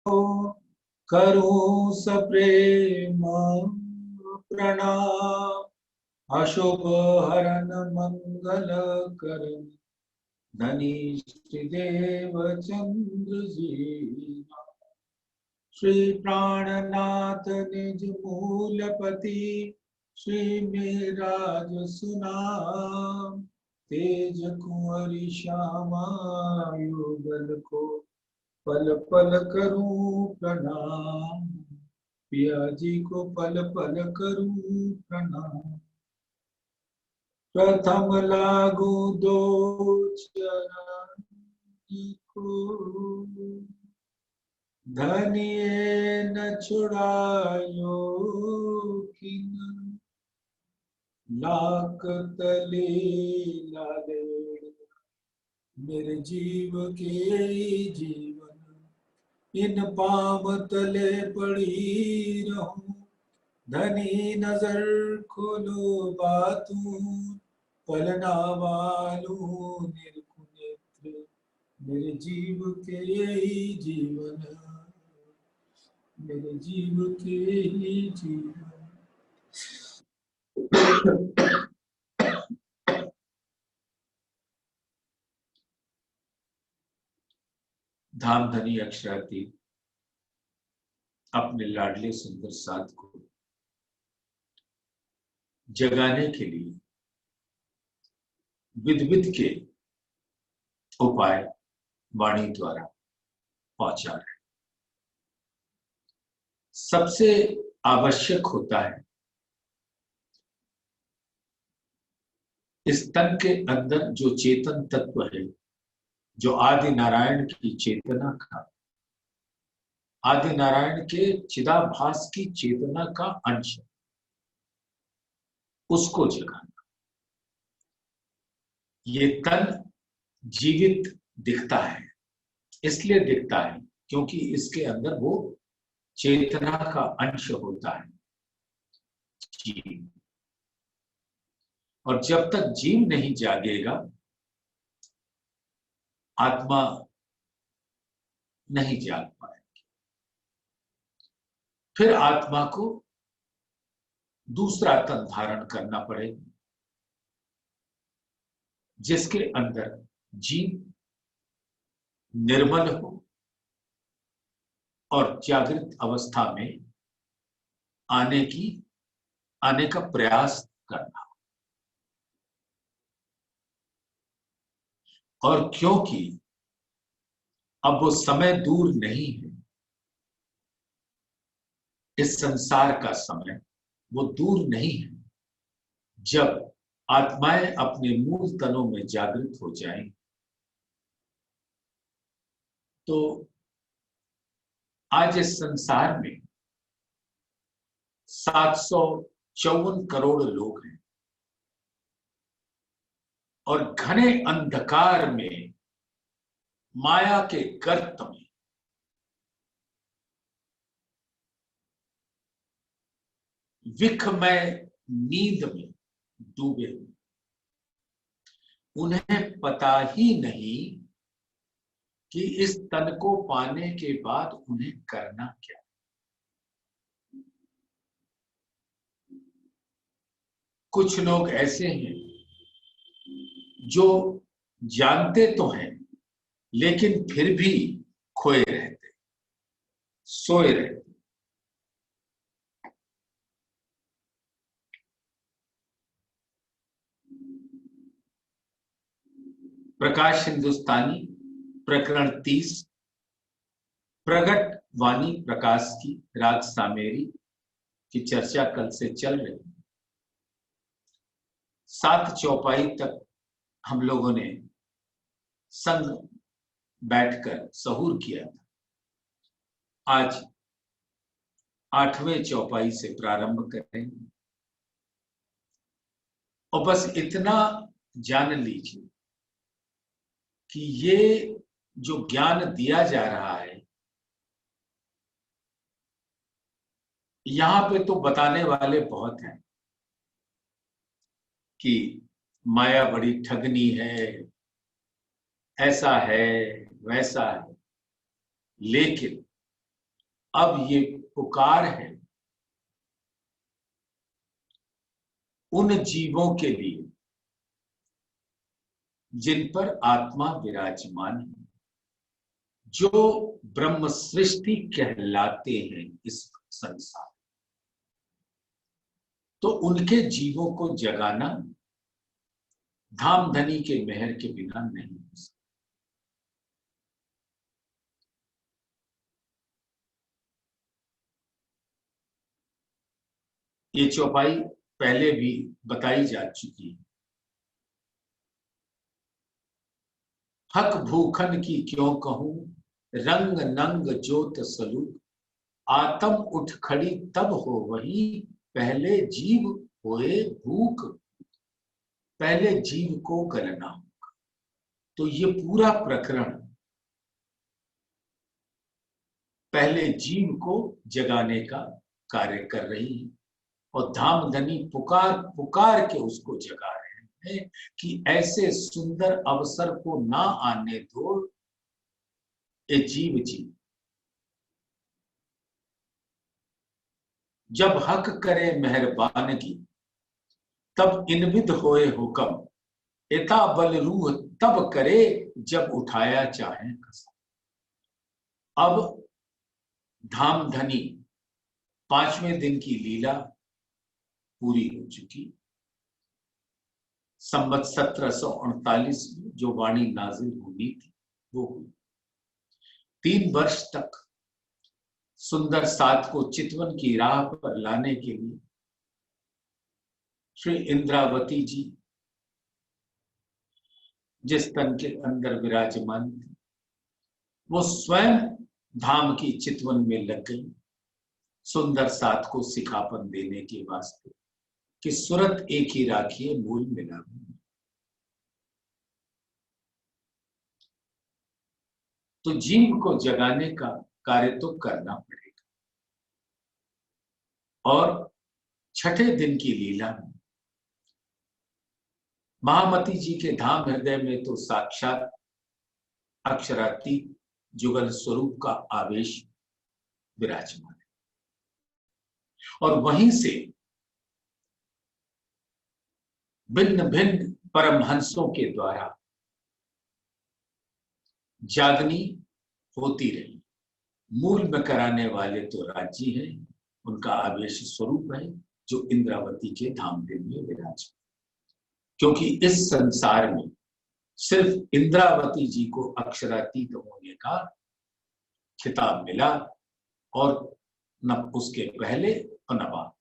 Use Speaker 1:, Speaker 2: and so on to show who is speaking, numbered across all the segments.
Speaker 1: करूं सप्रेम प्रणाम। अशुभ हरन मंगल करन धनीष्ट देव चंद्र जी। श्री प्राणनाथ निज मूलपति श्री मेराज सुनाम। तेज कुंवरी श्यामा युगल को पल पल करूं प्रणाम। पिया जी को पल पल करूं प्रणाम। प्रथम लागू दो चरण को धनिये न छुड़ायो किन। लाख तले लाले मेरे जीव के जीवन। इन पाम तले पड़ी रहूं। धनी नजर खोलो बातू पलना वालू निर्खु नेत्र। मेरे जीव के यही जीवन। मेरे जीव के ही जीवन। धामधनी अक्षराती अपने लाडले सुंदर साथ को जगाने के लिए विध विध के उपाय वाणी द्वारा पहुंचा रहे। सबसे आवश्यक होता है इस तन के अंदर जो चेतन तत्व है, जो आदि नारायण की चेतना का, आदि नारायण के चिदाभास की चेतना का अंश, उसको जगाना। ये तन जीवित दिखता है, इसलिए दिखता है क्योंकि इसके अंदर वो चेतना का अंश होता है, जीव। और जब तक जीव नहीं जागेगा, आत्मा नहीं जाग पाएगी। फिर आत्मा को दूसरा तन धारण करना पड़ेगा, जिसके अंदर जीव निर्मल हो और जागृत अवस्था में आने का प्रयास करना। और क्योंकि अब वो समय दूर नहीं है, इस संसार का समय वो दूर नहीं है, जब आत्माएं अपने मूल तनों में जागृत हो जाएं, तो आज इस संसार में 754 करोड़ लोग हैं और घने अंधकार में, माया के गर्त में विखमय नींद में डूबे हुए। उन्हें पता ही नहीं कि इस तन को पाने के बाद उन्हें करना क्या। कुछ लोग ऐसे हैं जो जानते तो हैं लेकिन फिर भी खोए रहते, सोए रहते। प्रकाश हिंदुस्तानी प्रकरण 30, प्रगट वाणी प्रकाश की राग सामेरी की चर्चा कल से चल रही है। 7 चौपाई तक हम लोगों ने संग बैठकर सहूर किया था। आज 8वें चौपाई से प्रारंभ करेंगे और बस इतना जान लीजिए कि ये जो ज्ञान दिया जा रहा है, यहां पे तो बताने वाले बहुत हैं कि माया बड़ी ठगनी है, ऐसा है वैसा है, लेकिन अब ये पुकार है उन जीवों के लिए जिन पर आत्मा विराजमान है, जो ब्रह्म सृष्टि कहलाते हैं इस संसार। तो उनके जीवों को जगाना धाम धनी के मेहर के बिना नहीं हो सकता। ये चौपाई पहले भी बताई जा चुकी है। हक भूखन की क्यों कहूं, रंग नंग जोत सलूक, आत्म उठ खड़ी तब हो वही, पहले जीव होए भूख। पहले जीव को गलना होगा। तो ये पूरा प्रकरण पहले जीव को जगाने का कार्य कर रही है, और धाम धनी पुकार पुकार के उसको जगा रहे हैं कि ऐसे सुंदर अवसर को ना आने दो ए जीव जी। जब हक करे मेहरबानगी, तब इनविद होए हुक्म, एता बल रूह तब करे जब उठाया चाहे कसम। अब धाम धनी 5वें दिन की लीला पूरी हो चुकी। संवत 1748 में जो वाणी नाजिल हुई थी वो हुई। 3 वर्ष तक सुंदर साथ को चितवन की राह पर लाने के लिए श्री इंद्रावती जी जिस तन के अंदर विराजमान थे, वो स्वयं धाम की चितवन में लग गई सुंदर साथ को सिखापन देने के वास्ते कि सूरत एक ही राखिए मूल मिला। तो जीव को जगाने का कार्य तो करना पड़ेगा। और 6ठे दिन की लीला में महामती जी के धाम हृदय में तो साक्षात अक्षरातीत जुगल स्वरूप का आवेश विराजमान है, और वहीं से भिन्न भिन्न परमहंसों के द्वारा जागनी होती रही। मूल में कराने वाले तो राज्य हैं, उनका आवेश स्वरूप है जो इंद्रावती के धाम दिन में विराजमान। क्योंकि इस संसार में सिर्फ इंद्रावती जी को अक्षरातीत होने का खिताब मिला, और न उसके पहले और न बाद।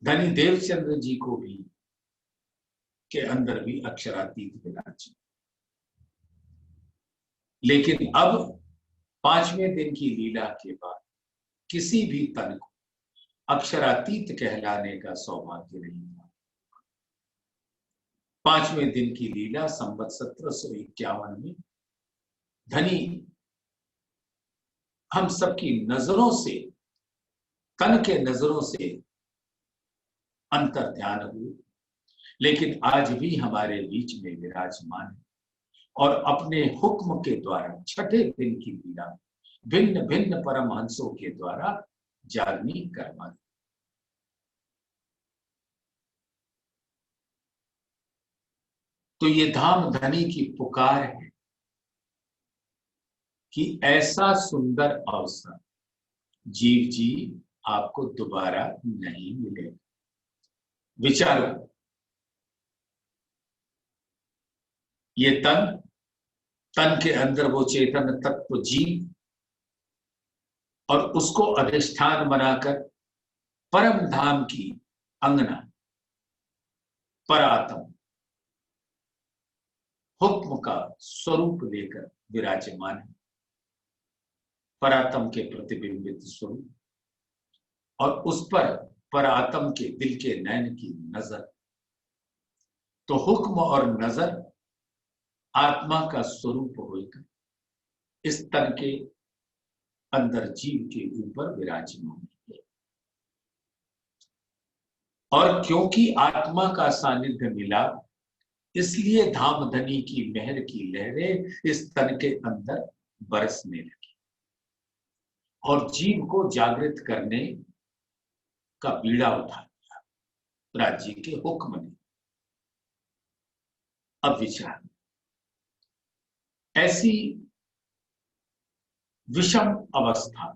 Speaker 1: धनी देवचंद्र जी को भी के अंदर भी अक्षरातीत विराज। लेकिन अब 5वें दिन की लीला के बाद किसी भी तन को अक्षरातीत कहलाने का सौभाग्य नहीं था। 5वें दिन की लीला संवत 1751 में धनी हम सबकी नजरों से, तन के नजरों से अंतर ध्यान हुए, लेकिन आज भी हमारे बीच में विराजमान है, और अपने हुक्म के द्वारा 6ठे दिन की लीला भिन्न भिन्न परमहंसों के द्वारा जागनी करवा। तो ये धाम धनी की पुकार है कि ऐसा सुंदर अवसर जीव जी आपको दोबारा नहीं मिलेगा। विचारो, ये तन के अंदर वो चेतन तत्व जीव, और उसको अधिष्ठान बनाकर परम धाम की अंगना परात्म हुक्म का स्वरूप लेकर विराजमान है। परात्म के प्रतिबिंबित स्वरूप, और उस पर परात्म के दिल के नयन की नजर। तो हुक्म और नजर आत्मा का स्वरूप होकर इस तन के अंदर जीव के ऊपर विराजमान है। और क्योंकि आत्मा का सानिध्य मिला, इसलिए धाम धनी की मेहर की लहरें इस तन के अंदर बरसने लगी और जीव को जागृत करने का बीड़ा उठा लिया राज्य के हुक्म ने। अब विचार, ऐसी विषम अवस्था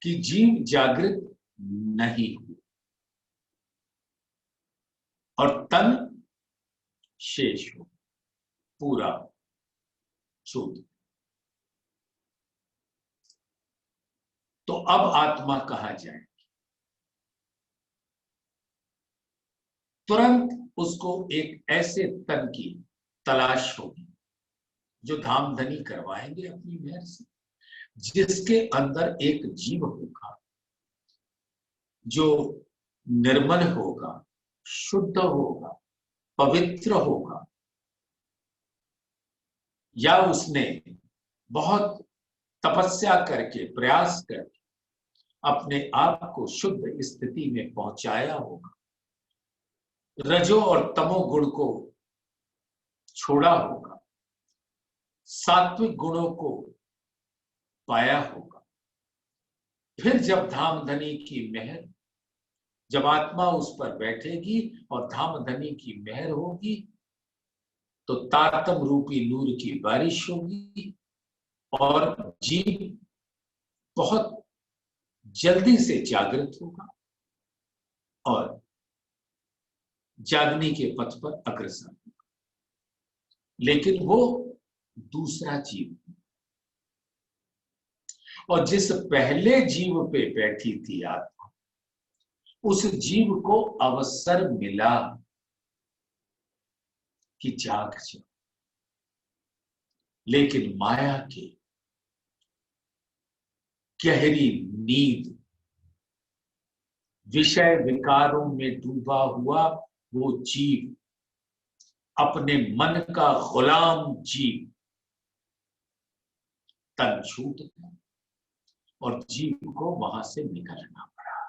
Speaker 1: कि जीव जागृत नहीं हुआ और तन शेष हो, पूरा छूट, तो अब आत्मा कहा जाए? तुरंत उसको एक ऐसे तन की तलाश होगी जो धाम धनी करवाएंगे अपनी मेहर से, जिसके अंदर एक जीव होगा जो निर्मल होगा, शुद्ध होगा, पवित्र होगा, या उसने बहुत तपस्या करके प्रयास करके अपने आप को शुद्ध स्थिति में पहुंचाया होगा, रजो और तमो गुण को छोड़ा होगा, सात्विक गुणों को पाया होगा। फिर जब धाम धनी की मेहर, जब आत्मा उस पर बैठेगी और धाम धनी की मेहर होगी, तो तारतम रूपी नूर की बारिश होगी और जीव बहुत जल्दी से जागृत होगा और जागने के पथ पर अग्रसर होगा। लेकिन वो दूसरा जीव, और जिस पहले जीव पे बैठी थी आत्मा, उस जीव को अवसर मिला कि जाग जाओ, लेकिन माया की गहरी नींद, विषय विकारों में डूबा हुआ वो जीव, अपने मन का गुलाम जीव, तन छूट गया और जीव को वहां से निकलना पड़ा।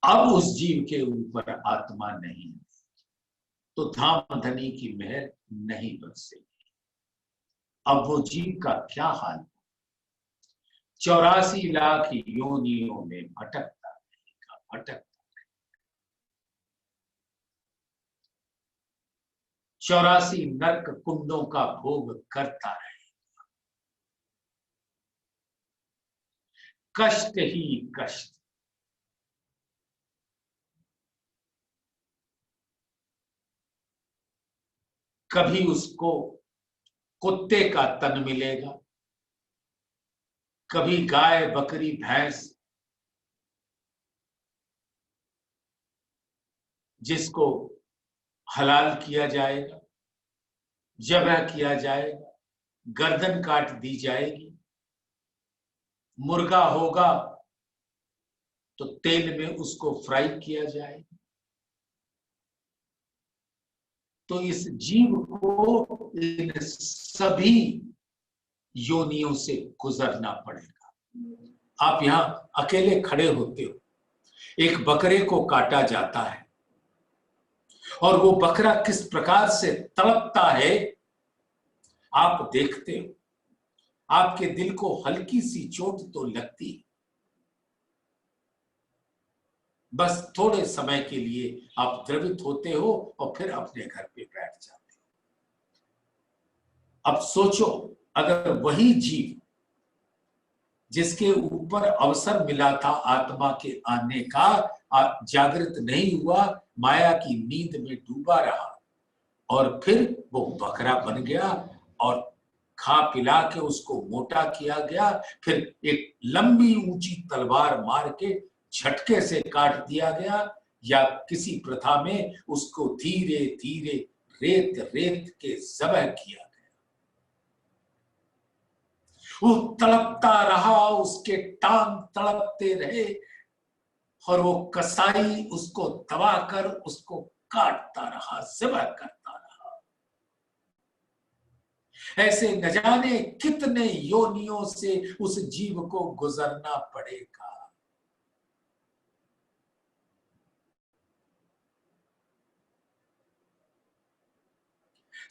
Speaker 1: अब उस जीव के ऊपर आत्मा नहीं, तो धाम धनी की मेहर नहीं बरसेगी। अब वो जीव का क्या हाल, 84 लाख योनियों में भटकता रहेगा, भटकता, 84 नरक कुंडों का भोग करता रहेगा, कष्ट ही कष्ट। कभी उसको कुत्ते का तन मिलेगा, कभी गाय बकरी भैंस जिसको हलाल किया जाएगा, जबह किया जाएगा, गर्दन काट दी जाएगी, मुर्गा होगा तो तेल में उसको फ्राई किया जाएगा। तो इस जीव को इन सभी योनियों से गुजरना पड़ेगा। आप यहां अकेले खड़े होते हो, एक बकरे को काटा जाता है और वो बकरा किस प्रकार से तड़पता है आप देखते हो, आपके दिल को हल्की सी चोट तो लगती है, बस थोड़े समय के लिए आप द्रवित होते हो और फिर अपने घर पे बैठ जाते हो। अब सोचो, अगर वही जीव जिसके ऊपर अवसर मिला था आत्मा के आने का, जागृत नहीं हुआ, माया की नींद में डूबा रहा और फिर वो बकरा बन गया और खा पिला के उसको मोटा किया गया, फिर एक लंबी ऊंची तलवार मार के झटके से काट दिया गया, या किसी प्रथा में उसको धीरे धीरे रेत रेत के ज़बह किया गया। वो तड़पता रहा, उसके टांग तड़पते रहे और वो कसाई उसको दबाकर उसको काटता रहा, ज़बह करता रहा। ऐसे न जाने कितने योनियों से उस जीव को गुजरना पड़ेगा।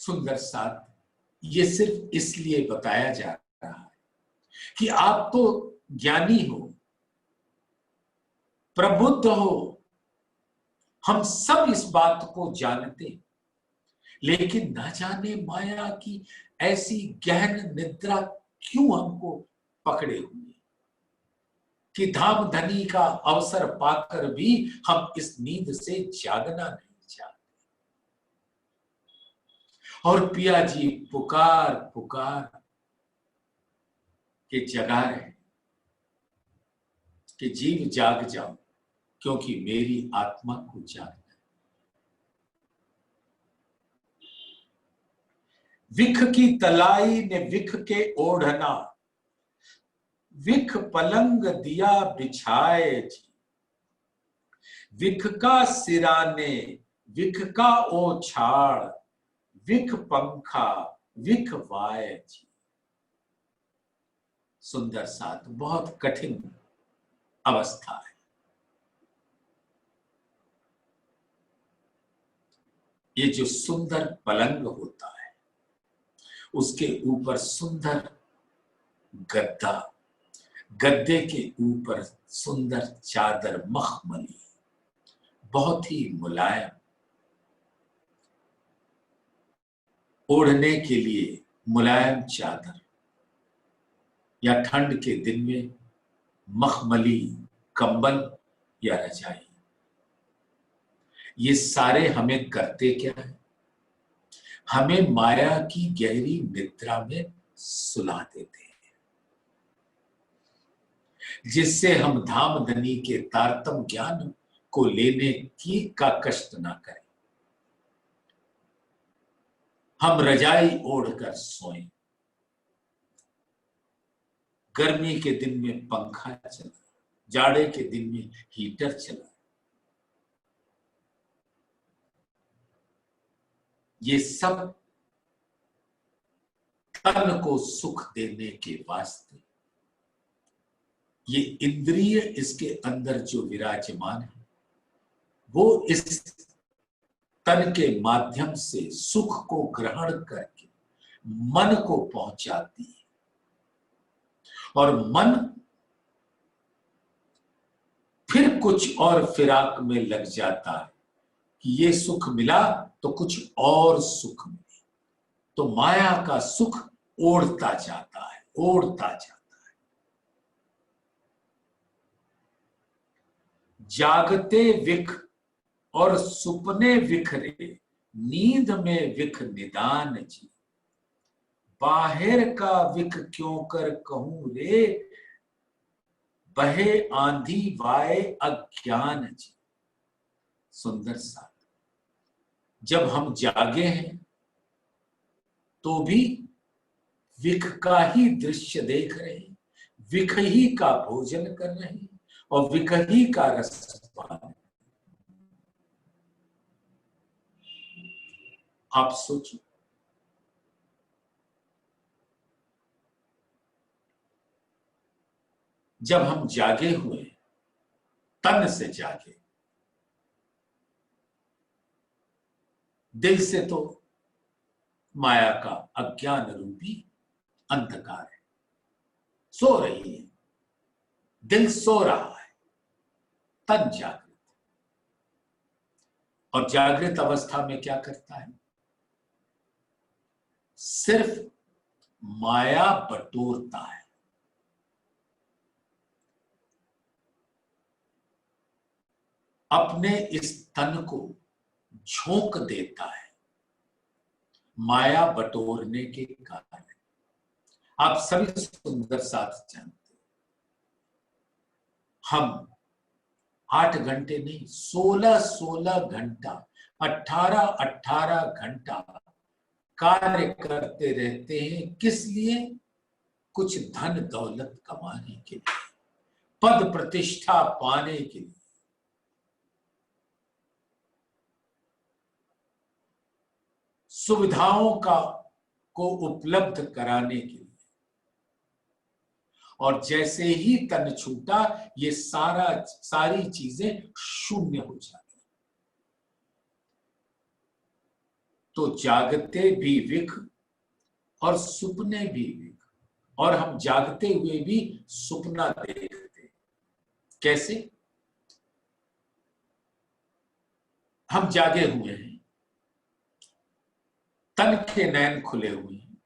Speaker 1: सुंदर साथ, ये सिर्फ इसलिए बताया जा रहा है कि आप तो ज्ञानी हो, प्रबुद्ध हो, हम सब इस बात को जानते, लेकिन न जाने माया की ऐसी गहन निद्रा क्यों हमको पकड़े हुए कि धाम धनी का अवसर पाकर भी हम इस नींद से जागना नहीं चाहते। और पिया जी पुकार पुकार के जगा रहे कि जीव जाग जाओ, क्योंकि मेरी आत्मा को जागना है। विख की तलाई ने विख के ओढ़ना, विख पलंग दिया बिछाए जी, विख का सिरा ने विख का ओछाड़, विख पंखा विख वाय जी। सुंदर साथ, बहुत कठिन अवस्था है। ये जो सुंदर पलंग होता है, उसके ऊपर सुंदर गद्दा, गद्दे के ऊपर सुंदर चादर मखमली, बहुत ही मुलायम, ओढ़ने के लिए मुलायम चादर, या ठंड के दिन में मखमली कंबल या रजाई, ये सारे हमें करते क्या है? हमें माया की गहरी निद्रा में सुला देते हैं, जिससे हम धाम धनी के तारतम ज्ञान को लेने की का कष्ट ना करें। हम रजाई ओढ़कर सोएं, गर्मी के दिन में पंखा चला, जाड़े के दिन में हीटर चला, ये सब तन को सुख देने के वास्ते। ये इंद्रिय इसके अंदर जो विराजमान है, वो इस तन के माध्यम से सुख को ग्रहण करके मन को पहुंचाती है, और मन फिर कुछ और फिराक में लग जाता है कि ये सुख मिला तो कुछ और सुख मिले, तो माया का सुख ओढ़ता जाता है, ओढ़ता जाता है। जागते विख और सुपने विखरे, नींद में विख निदान जी, बाहर का विख क्यों कर कहूं रे, बहे आंधी वाए अज्ञान जी। सुंदर सा, जब हम जागे हैं तो भी विख का ही दृश्य देख रहे हैं, विख ही का भोजन कर रहे हैं, और विख ही का रस पा रहे हैं। आप सोचिए, जब हम जागे हुए, तन से जागे, दिल से तो माया का अज्ञान रूपी अंधकार है, सो रही है, दिल सो रहा है, तन जागृत। और जागृत अवस्था में क्या करता है? सिर्फ माया बटोरता है, अपने इस तन को झोंक देता है माया बटोरने के कारण। आप सभी सुंदर साथ जानते, हम 8 घंटे नहीं, 16 घंटा, 18 घंटा कार्य करते रहते हैं। किस लिए? कुछ धन दौलत कमाने के लिए, पद प्रतिष्ठा पाने के लिए, सुविधाओं को उपलब्ध कराने के लिए। और जैसे ही तन छूटा, ये सारी चीजें शून्य हो जाती। तो जागते भी विख और सुपने भी विख, और हम जागते हुए भी सुपना देखते। कैसे? हम जागे हुए हैं, तन के नैन खुले हुए हैं,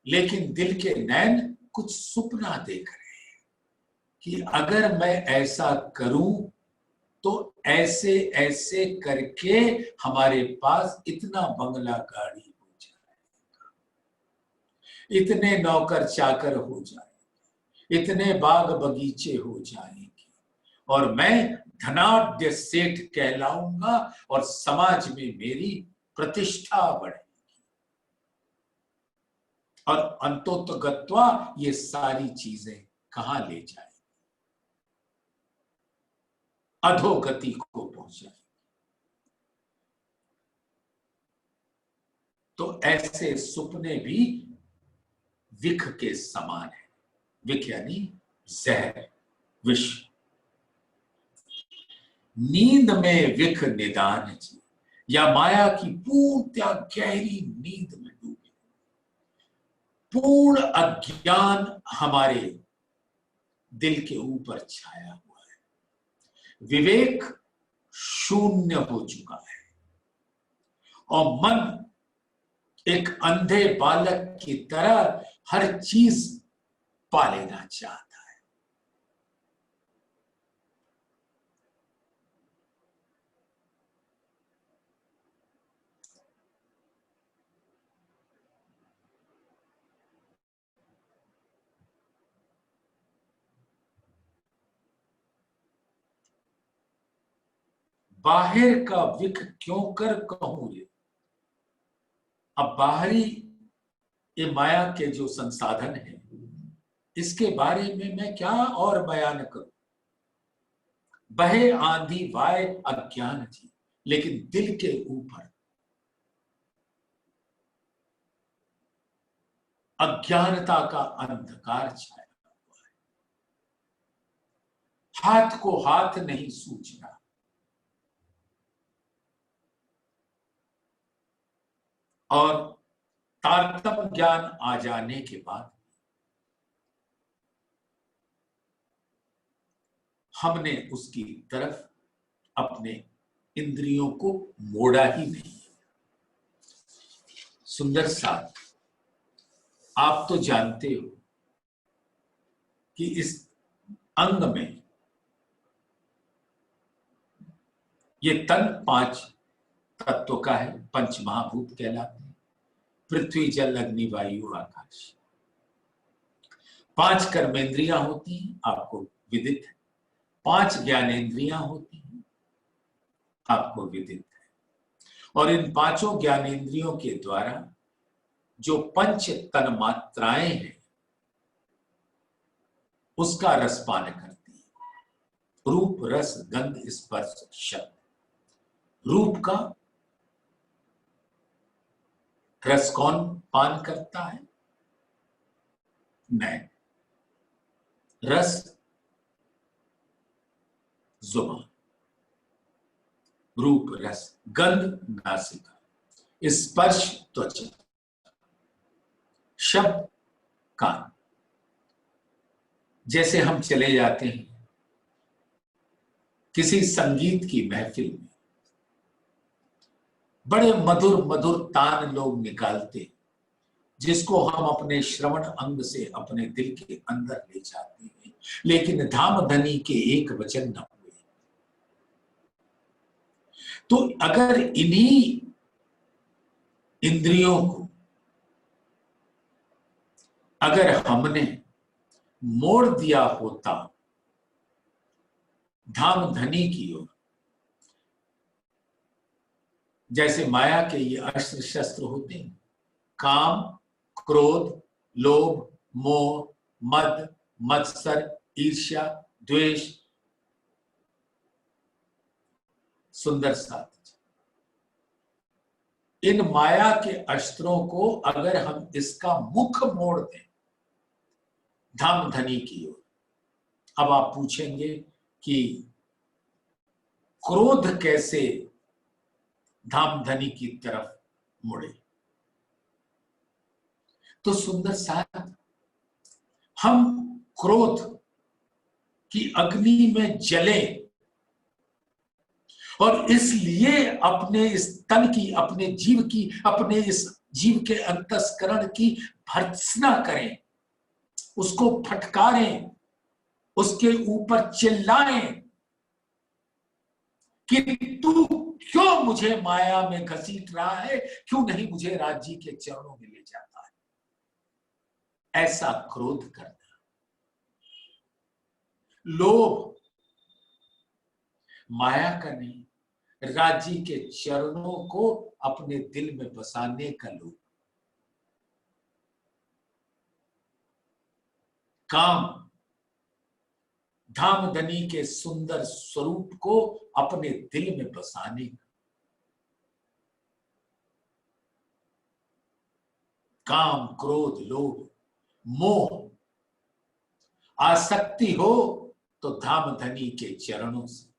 Speaker 1: लेकिन दिल के नैन कुछ सुपना देख रहे हैं कि अगर मैं ऐसा करूं तो ऐसे ऐसे करके हमारे पास इतना बंगला गाड़ी हो जाएगा, इतने नौकर चाकर हो जाएंगे, इतने बाग बगीचे हो जाएंगे, और मैं धनाढ्य सेठ कहलाऊंगा और समाज में मेरी प्रतिष्ठा बढ़ेगी। और अंतोतगत्वा ये सारी चीजें कहां ले जाएंगी? अधोगति को पहुंचाएंगे। तो ऐसे सुपने भी विख के समान है। विख यानी जहर, विष। नींद में विख निदान जी, या माया की पूर्णतया गहरी नींद में डूबे, पूर्ण अज्ञान हमारे दिल के ऊपर छाया हुआ है, विवेक शून्य हो चुका है, और मन एक अंधे बालक की तरह हर चीज पा लेना चाहता है। बाहर का विख क्यों कर कहूं रे? अब बाहरी ये माया के जो संसाधन है, इसके बारे में मैं क्या और बयान करूं? बहे आंधी वाय अज्ञान जी, लेकिन दिल के ऊपर अज्ञानता का अंधकार छाया हुआ है, हाथ को हाथ नहीं सूझ रहा, और तारतम्य ज्ञान आ जाने के बाद हमने उसकी तरफ अपने इंद्रियों को मोड़ा ही नहीं। सुंदर साथ, आप तो जानते हो कि इस अंग में ये तन 5 तत्व का है, पंच महाभूत कहलाते हैं, पृथ्वी जल अग्नि वायु आकाश। 5 कर्मेंद्रियां होती हैं, आपको विदित है। 5 ज्ञानेंद्रियां होती हैं, आपको विदित है। और इन 5 ज्ञानेंद्रियों के द्वारा जो पंच तन मात्राएं हैं, उसका रसपान करती है। रूप रस गंध स्पर्श शब्द। रूप का रस कौन पान करता है? नैन। रस जुबान, रूप रस, गंध नासिका, स्पर्श त्वचा, शब्द कान। जैसे हम चले जाते हैं किसी संगीत की महफिल में, बड़े मधुर मधुर तान लोग निकालते, जिसको हम अपने श्रवण अंग से अपने दिल के अंदर ले जाते हैं, लेकिन धाम धनी के एक वचन न हुए। तो अगर इन्हीं इंद्रियों को अगर हमने मोड़ दिया होता धाम धनी की ओर, जैसे माया के ये अस्त्र शस्त्र होते हैं, काम, क्रोध, लोभ, मोह, मद, मत्सर, ईर्ष्या, द्वेष। सुंदर साथ, इन माया के अस्त्रों को अगर हम इसका मुख मोड़ दें धाम धनी की ओर। अब आप पूछेंगे कि क्रोध कैसे धाम धनी की तरफ मुड़े। तो सुंदर साहब, हम क्रोध की अग्नि में जले और इसलिए अपने इस तन की, अपने जीव की, अपने इस जीव के अंतस्करण की भर्त्सना करें, उसको फटकारें, उसके ऊपर चिल्लाएं कि तू क्यों मुझे माया में घसीट रहा है, क्यों नहीं मुझे राज्य के चरणों में ले जाता है। ऐसा क्रोध करना, लोभ माया का नहीं, राज्य के चरणों को अपने दिल में बसाने का लोभ। काम धामधनी के सुंदर स्वरूप को अपने दिल में बसाने का। काम, क्रोध, लोभ, मोह, आसक्ति हो तो धामधनी के चरणों से।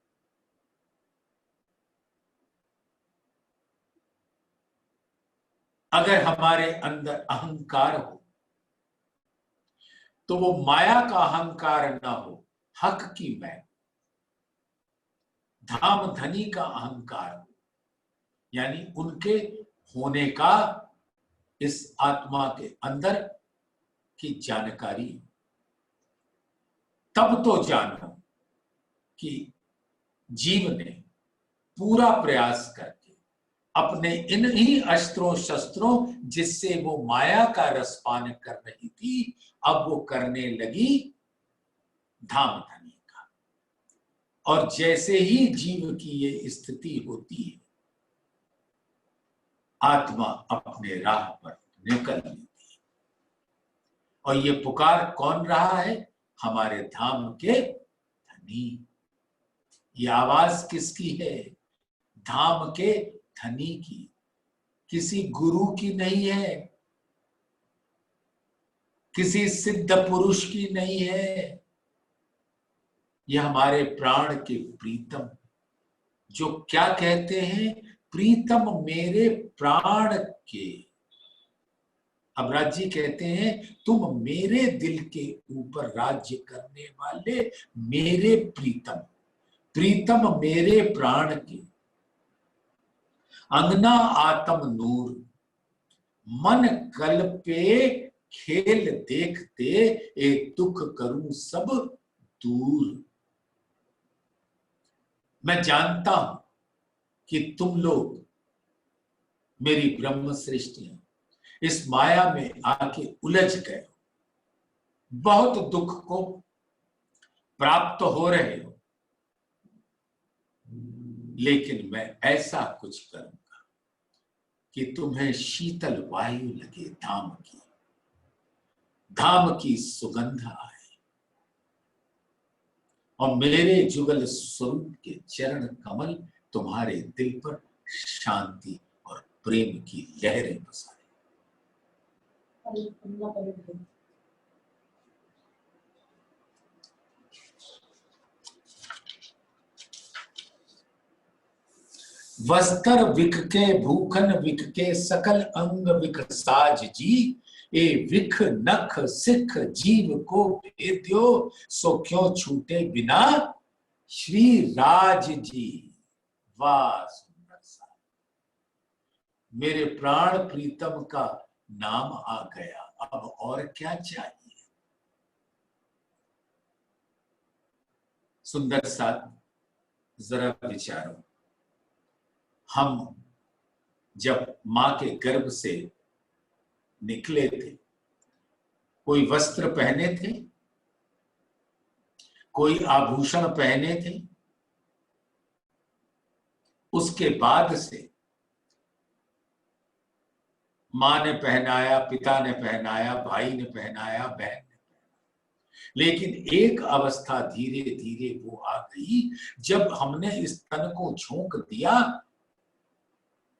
Speaker 1: अगर हमारे अंदर अहंकार हो तो वो माया का अहंकार ना हो, हक की मैं, धामधनी का अहंकार हो, यानी उनके होने का इस आत्मा के अंदर की जानकारी। तब तो जानो कि जीव ने पूरा प्रयास करके अपने इन ही अस्त्रों शस्त्रों जिससे वो माया का रसपान कर रही थी, अब वो करने लगी धामधनी का। और जैसे ही जीव की ये स्थिति होती है, आत्मा अपने राह पर निकल लेती है। और ये पुकार कौन रहा है? हमारे धाम के धनी। ये आवाज किसकी है? धाम के धनी की, किसी गुरु की नहीं है, किसी सिद्ध पुरुष की नहीं है। यह हमारे प्राण के प्रीतम, जो क्या कहते हैं? प्रीतम मेरे प्राण के। अब राज्य कहते हैं, तुम मेरे दिल के ऊपर राज्य करने वाले मेरे प्रीतम, प्रीतम मेरे प्राण के। अंगना आत्म नूर, मन कल्पे खेल देखते, एक दुख करूं सब दूर। मैं जानता हूं कि तुम लोग मेरी ब्रह्म सृष्टियां इस माया में आके उलझ गए हो, बहुत दुख को प्राप्त हो रहे हो, लेकिन मैं ऐसा कुछ करूंगा कि तुम्हें शीतल वायु लगे, धाम की सुगंध आए और मेरे जुगल स्वरूप के चरण कमल तुम्हारे दिल पर शांति और प्रेम की लहरें बसाए। वस्त्र विक के भूखन विक के सकल अंग विक साज जी, ए विख नख सिख जीव को भेद्यो, सो क्यों छूटे बिना श्री राज जी। वाह सुंदर सा, मेरे प्राण प्रीतम का नाम आ गया, अब और क्या चाहिए? सुंदर सा, जरा विचारो, हम जब मां के गर्भ से निकले थे, कोई वस्त्र पहने थे, कोई आभूषण पहने थे? उसके बाद से मां ने पहनाया, पिता ने पहनाया, भाई ने पहनाया, बहन ने पहनाया, लेकिन एक अवस्था धीरे धीरे वो आ गई जब हमने इस तन को झोंक दिया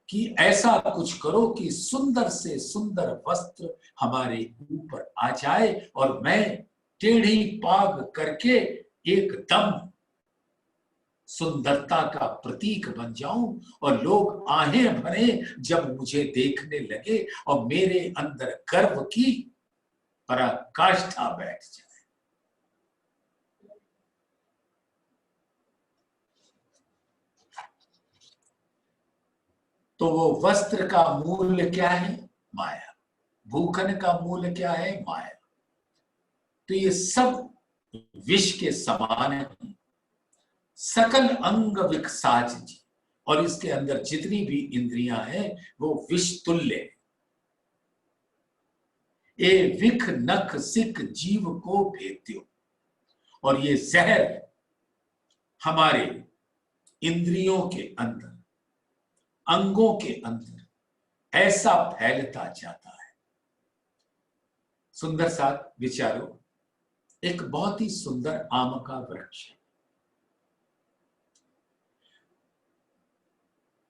Speaker 1: कि ऐसा कुछ करो कि सुंदर से सुंदर वस्त्र हमारे ऊपर आ जाए और मैं टेढ़ी पाग करके एकदम सुंदरता का प्रतीक बन जाऊं और लोग आहें भरे जब मुझे देखने लगे और मेरे अंदर गर्व की पराकाष्ठा बैठ जाए। तो वो वस्त्र का मूल्य क्या है? माया। भूखन का मूल्य क्या है? माया। तो ये सब विष के समान है। सकल अंग विकसाच जी, और इसके अंदर जितनी भी इंद्रियां हैं वो विष तुल्य है। ए विख नख सिक जीव को भेद्यो, और ये जहर हमारे इंद्रियों के अंदर, अंगों के अंदर ऐसा फैलता जाता है। सुंदर साथ विचारो, एक बहुत ही सुंदर आम का वृक्ष है,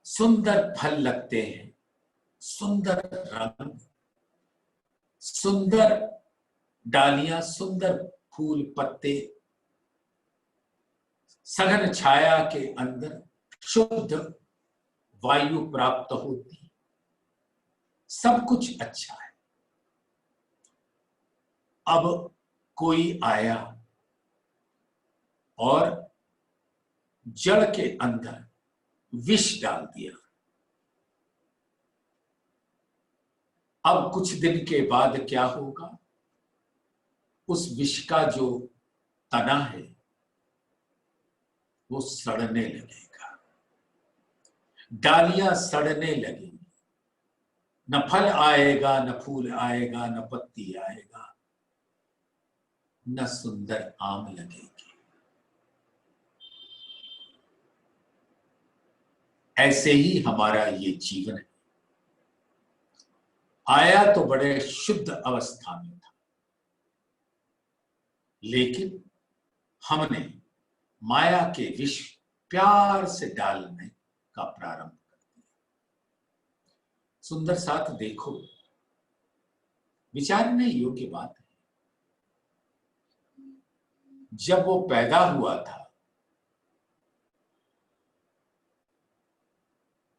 Speaker 1: सुंदर फल लगते हैं, सुंदर रंग, सुंदर डालियां, सुंदर फूल पत्ते, सघन छाया के अंदर शुद्ध वायु प्राप्त होती, सब कुछ अच्छा है। अब कोई आया और जड़ के अंदर विष डाल दिया। अब कुछ दिन के बाद क्या होगा? उस विष का जो तना है वो सड़ने लगेगा, डालियां सड़ने लगेंगी, न फल आएगा, न फूल आएगा, न पत्ती आएगा, न सुंदर आम लगेगी। ऐसे ही हमारा ये जीवन है। आया तो बड़े शुद्ध अवस्था में था, लेकिन हमने माया के विष प्यार से डालने का प्रारंभ कर दिया। सुंदर साथ देखो, विचारने योग्य बात है। जब वो पैदा हुआ था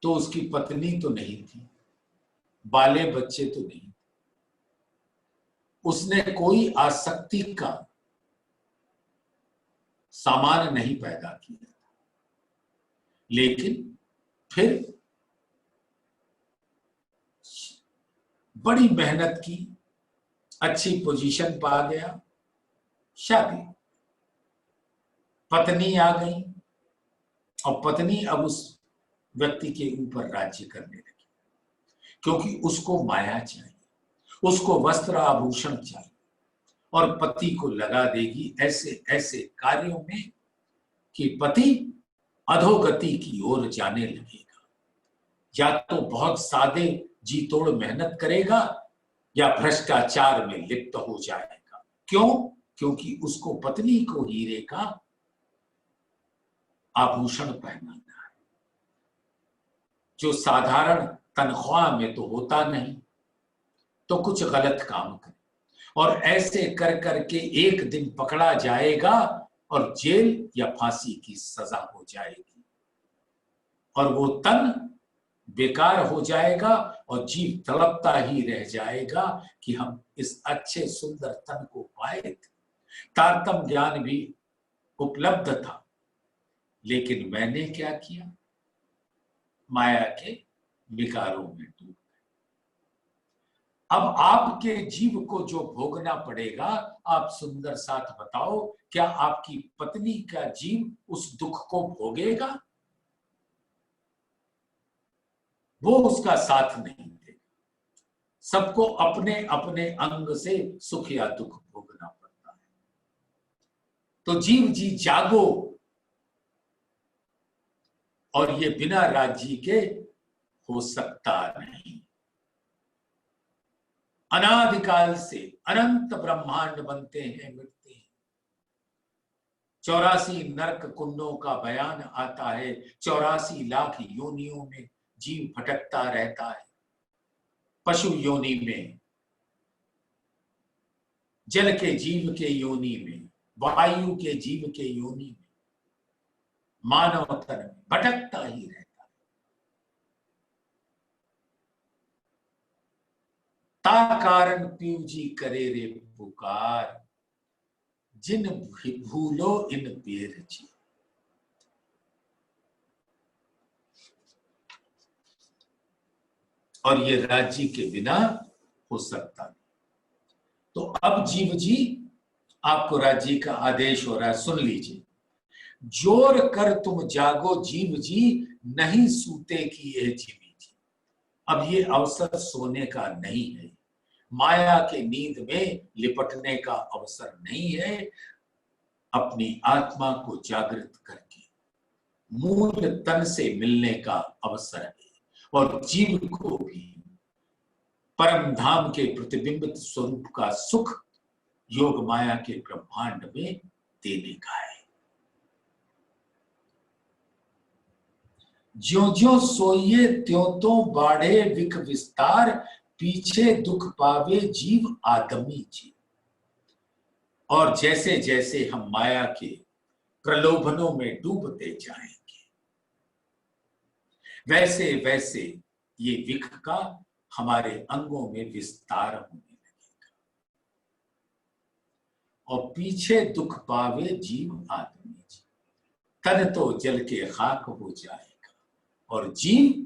Speaker 1: तो उसकी पत्नी तो नहीं थी, बाले बच्चे तो नहीं थे, उसने कोई आसक्ति का सामान नहीं पैदा किया था, लेकिन फिर बड़ी मेहनत की, अच्छी पोजीशन पा गया, शादी, पत्नी आ गई और पत्नी अब उस व्यक्ति के ऊपर राज्य करने लगी, क्योंकि उसको माया चाहिए, उसको वस्त्र आभूषण चाहिए और पति को लगा देगी ऐसे ऐसे कार्यों में कि पति अधोगति की ओर जाने लगेगा। या तो बहुत सादे जी तोड़ मेहनत करेगा या भ्रष्टाचार में लिप्त हो जाएगा। क्यों? क्योंकि उसको पत्नी को हीरे का आभूषण पहनाना है, जो साधारण तनख्वाह में तो होता नहीं, तो कुछ गलत काम करे और ऐसे कर करके एक दिन पकड़ा जाएगा और जेल या फांसी की सजा हो जाएगी और वो तन बेकार हो जाएगा और जीव तड़पता ही रह जाएगा कि हम इस अच्छे सुंदर तन को पाए थे, तारतम ज्ञान भी उपलब्ध था, लेकिन मैंने क्या किया? माया के विकारों में डूब गए। अब आपके जीव को जो भोगना पड़ेगा, आप सुंदर साथ बताओ, क्या आपकी पत्नी का जीव उस दुख को भोगेगा? वो उसका साथ नहीं देगा। सबको अपने अपने अंग से सुख या दुख भोगना पड़ता है। तो जीव जी जागो, और ये बिना राज्य के हो सकता नहीं। अनादिकाल से अनंत ब्रह्मांड बनते हैं, मिटते हैं। 84 नरक कुंडों का बयान आता है, 84 लाख योनियों में जीव भटकता रहता है। पशु योनि में, जल के जीव के योनि में, वायु के जीव के योनि में, मानव तन में भटकता ही रहता है। ता कारण पीऊ जी करे रे पुकार, जिन भूलो इन बेर जी। और ये राज्य के बिना हो सकता नहीं। तो अब जीव जी, आपको राज्य का आदेश हो रहा है, सुन लीजिए। जोर कर तुम जागो जीव जी, नहीं सूते की ये जीवी जी। अब ये अवसर सोने का नहीं है, माया के नींद में लिपटने का अवसर नहीं है। अपनी आत्मा को जागृत करके मूल तन से मिलने का अवसर है, और जीव को भी परम धाम के प्रतिबिंबित स्वरूप का सुख योग माया के ब्रह्मांड में देने का है। ज्यों ज्यों सोइए त्यों त्यों बाढ़े विख विस्तार, पीछे दुख पावे जीव आदमी जी। और जैसे जैसे हम माया के प्रलोभनों में डूबते जाएंगे, वैसे वैसे ये विख का हमारे अंगों में विस्तार होने लगेगा, और पीछे दुख पावे जीव आदमी जी। तन तो जल के खाक हो जाएगा, और जीव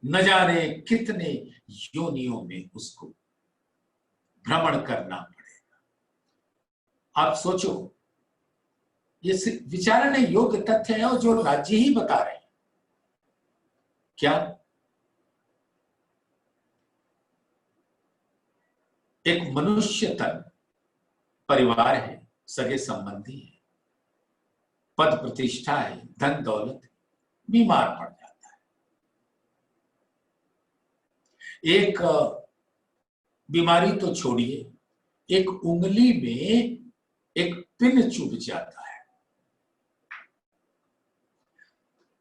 Speaker 1: न जाने कितने योनियों में उसको भ्रमण करना पड़ेगा। आप सोचो, ये सिर्फ विचारने योग्य तथ्य है, और जो राज्य ही बता रहे हैं। क्या एक मनुष्य तन परिवार है, सगे संबंधी है, पद प्रतिष्ठा है, धन दौलत है, बीमार पड़ जाता है। एक बीमारी तो छोड़िए, एक उंगली में एक पिन चुभ जाता है,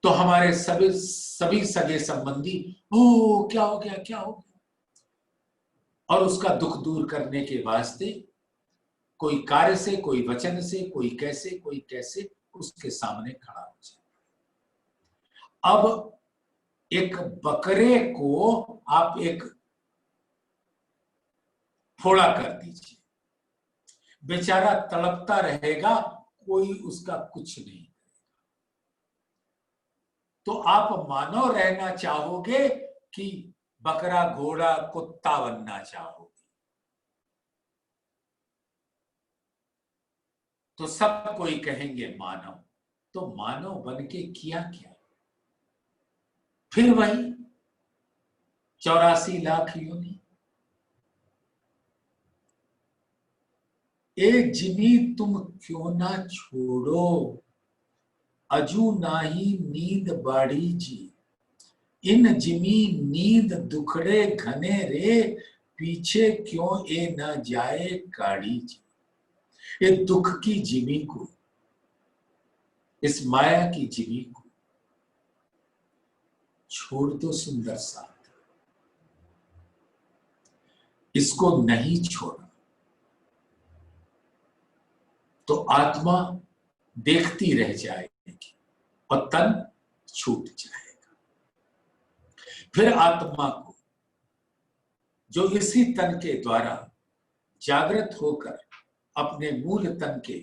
Speaker 1: तो हमारे सभी सगे संबंधी, ओ क्या हो गया, क्या हो गया, और उसका दुख दूर करने के वास्ते कोई कार्य से, कोई वचन से, कोई कैसे उसके सामने खड़ा हो जाए। अब एक बकरे को आप एक फोड़ा कर दीजिए, बेचारा तड़पता रहेगा, कोई उसका कुछ नहीं करेगा। तो आप मानव रहना चाहोगे कि बकरा घोड़ा कुत्ता बनना चाहोगे? तो सब कोई कहेंगे मानव। तो मानव बन के किया क्या? फिर वही 84 लाख योनि। एक जिमी तुम क्यों ना छोड़ो, अजू नाही नींद बाड़ी जी। इन जिमी नींद दुखड़े घने रे, पीछे क्यों ए न जाए काड़ी जी। ये दुख की जिमी को, इस माया की जिमी को छोड़ दो सुंदर साथ, इसको नहीं छोड़ा तो आत्मा देखती रह जाएगी और तन छूट जाएगा। फिर आत्मा को, जो इसी तन के द्वारा जागृत होकर अपने मूल तन के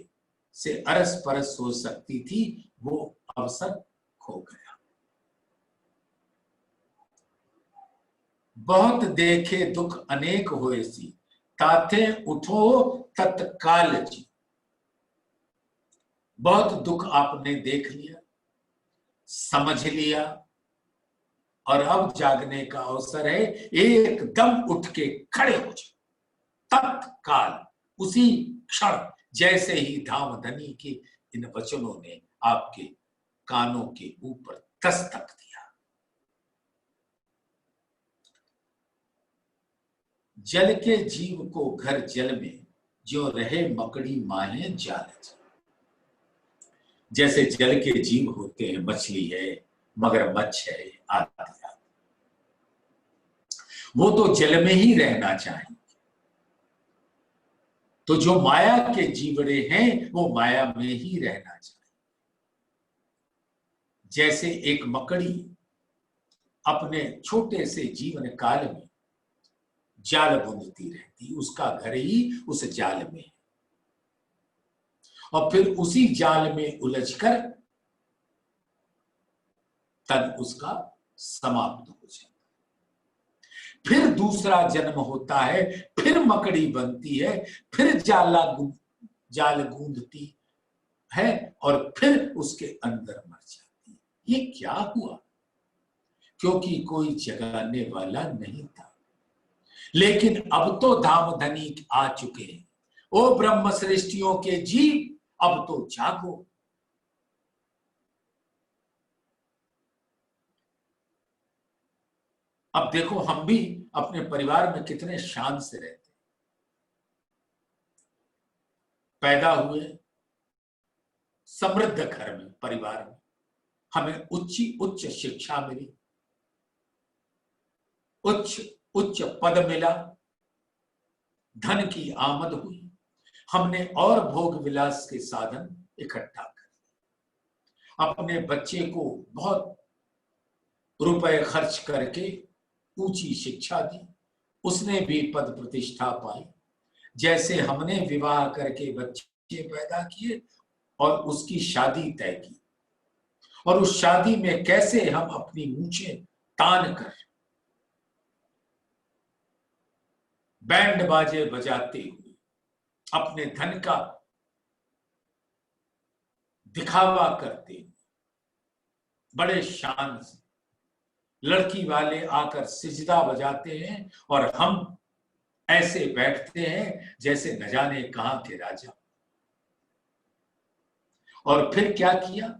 Speaker 1: से अरस परस हो सकती थी, वो अवसर खो गया। बहुत देखे दुख अनेक होए सी, ताथे उठो तत्काल जी। बहुत दुख आपने देख लिया, समझ लिया, और अब जागने का अवसर है। एकदम उठ के खड़े हो जाओ तत्काल, उसी क्षण, जैसे ही धामधनी के इन वचनों ने आपके कानों के ऊपर दस्तक दिया। जल के जीव को घर जल में, जो रहे मकड़ी माहे जाल। जैसे जल के जीव होते हैं, मछली है, मगरमच्छ है आदि, वो तो जल में ही रहना चाहेंगे। तो जो माया के जीवड़े हैं वो माया में ही रहना चाहिए। जैसे एक मकड़ी अपने छोटे से जीवन काल में जाल बुनती रहती, उसका घर ही उस जाल में है, और फिर उसी जाल में उलझकर तब उसका समाप्त हो जाता, फिर दूसरा जन्म होता है, फिर मकड़ी बनती है, फिर जाल गूंदती है और फिर उसके अंदर मर जाती है। ये क्या हुआ? क्योंकि कोई जगाने वाला नहीं था। लेकिन अब तो धामधनी आ चुके हैं। ओ ब्रह्म सृष्टियों के जीव, अब तो जागो। अब देखो, हम भी अपने परिवार में कितने शान से रहते, पैदा हुए समृद्ध घर में, परिवार में, हमें उच्च शिक्षा मिली, उच्च पद मिला, धन की आमद हुई, हमने और भोग विलास के साधन इकट्ठा कर, अपने बच्चे को बहुत रुपए खर्च करके ऊंची शिक्षा दी, उसने भी पद प्रतिष्ठा पाई। जैसे हमने विवाह करके बच्चे पैदा किए और उसकी शादी तय की, और उस शादी में कैसे हम अपनी मूंछें तान कर बैंड बाजे बजाते हुए अपने धन का दिखावा करते हुए बड़े शान से लड़की वाले आकर सिजदा बजाते हैं और हम ऐसे बैठते हैं जैसे न जाने कहां के राजा। और फिर क्या किया?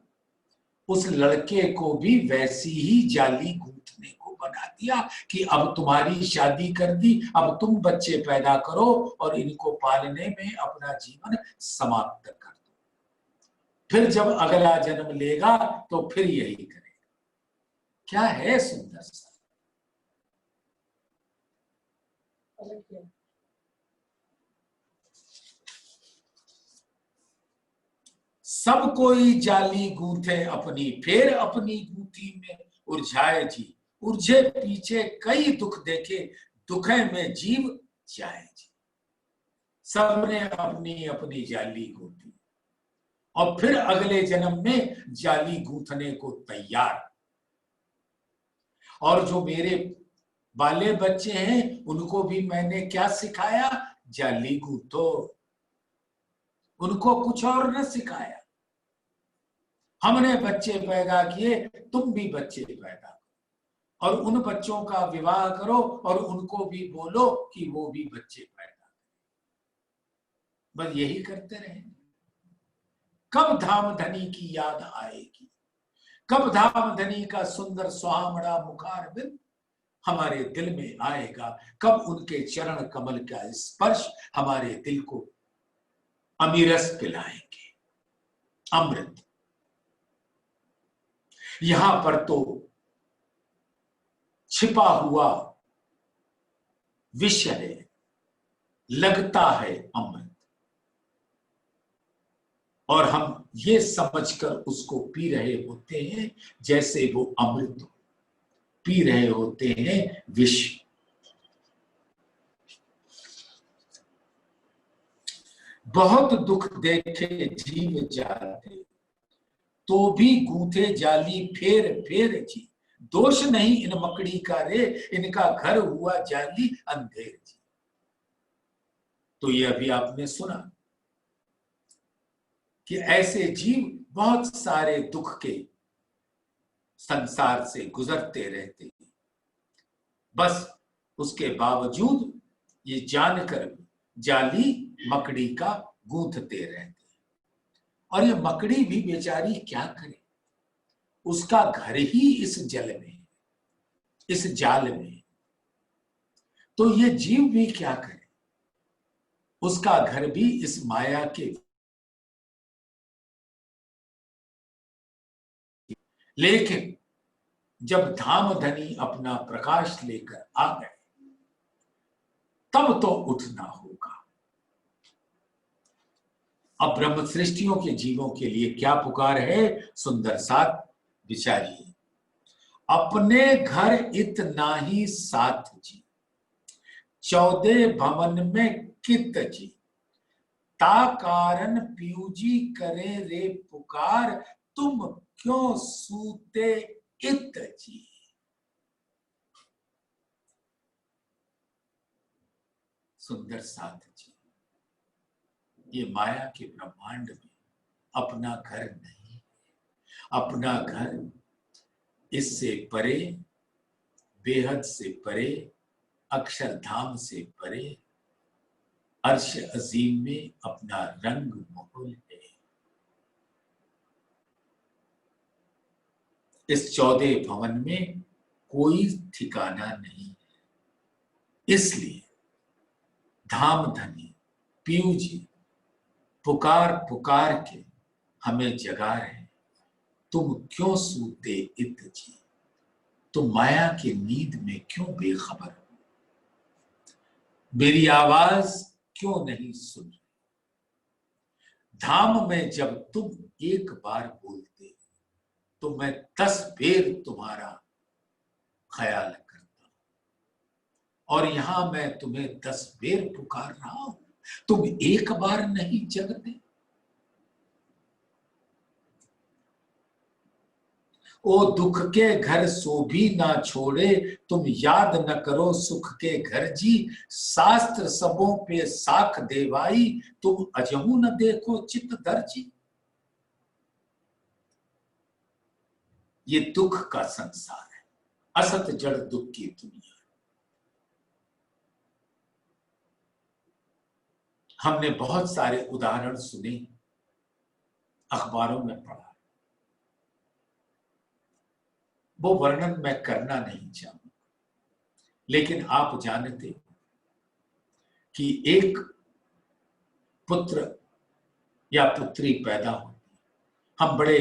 Speaker 1: उस लड़के को भी वैसी ही जाली गूंथने को बना दिया कि अब तुम्हारी शादी कर दी, अब तुम बच्चे पैदा करो और इनको पालने में अपना जीवन समाप्त कर दो। फिर जब अगला जन्म लेगा तो फिर यही करेगा। क्या है सुंदर सा। सब कोई जाली गूंथे अपनी, फिर अपनी गूंथी में उलझाए जी, उलझे पीछे कई दुख देखे, दुखे में जीव जाए जी। सबने अपनी अपनी जाली गूंथी और फिर अगले जन्म में जाली गूंथने को तैयार। और जो मेरे वाले बच्चे हैं उनको भी मैंने क्या सिखाया? जाली गूंथो। उनको कुछ और न सिखाया। हमने बच्चे पैदा किए, तुम भी बच्चे पैदा करो और उन बच्चों का विवाह करो और उनको भी बोलो कि वो भी बच्चे पैदा करें। बस यही करते रहे। कब धामधनी की याद आएगी? कब धामधनी का सुंदर सुहावना मुखारबिंद हमारे दिल में आएगा? कब उनके चरण कमल का स्पर्श हमारे दिल को अमीरस पिलाएंगे, अमृत। यहां पर तो छिपा हुआ विष है, लगता है अमृत, और हम ये समझकर उसको पी रहे होते हैं जैसे वो अमृत पी रहे होते हैं विष। बहुत दुख देखे जीव जाते, तो भी गूंथे जाली फेर फेर जी। दोष नहीं इन मकड़ी का रे, इनका घर हुआ जाली अंधेर जी। तो ये अभी आपने सुना कि ऐसे जीव बहुत सारे दुख के संसार से गुजरते रहते हैं, बस उसके बावजूद ये जानकर जाली मकड़ी का गूंथते रहते हैं। और ये मकड़ी भी बेचारी क्या करे, उसका घर ही इस जल में, इस जाल में। तो ये जीव भी क्या करे, उसका घर भी इस माया के। लेकिन जब धामधनी अपना प्रकाश लेकर आ गए, तब तो उठना होगा। अब ब्रह्म सृष्टियों के जीवों के लिए क्या पुकार है? सुंदर साथ विचारिए। अपने घर इतना ही साथ जी, 14 भवन में कित जी, ता कारण पीयूजी करे रे पुकार, तुम क्यों सूते इत जी। सुंदर साथ जी, ये माया के ब्रह्मांड में अपना घर नहीं, अपना घर इससे परे, बेहद से परे, अक्षरधाम से परे, अर्श अजीम में अपना रंग महल है। इस 14 भवन में कोई ठिकाना नहीं है। इसलिए धाम धनी पीयू जी पुकार पुकार के हमें जगा रहे, तुम क्यों सूते इत जी, तुम माया की नींद में क्यों बेखबर हो, मेरी आवाज क्यों नहीं सुन रहे। धाम में जब तुम एक बार बोलते हो तो मैं 10 बेर तुम्हारा ख्याल करता हूं, और यहां मैं तुम्हें 10 बेर पुकार रहा हूं, तुम एक बार नहीं जगते। ओ दुख के घर सो भी ना छोड़े, तुम याद न करो सुख के घर जी, शास्त्र सबों पे साख देवाई, तुम अजहू न देखो चित धर जी। ये दुख का संसार है, असत जड़ दुख की दुनिया। हमने बहुत सारे उदाहरण सुने, अखबारों में पढ़ा, वो वर्णन मैं करना नहीं चाहूंगा, लेकिन आप जानते हो कि एक पुत्र या पुत्री पैदा होती, हम बड़े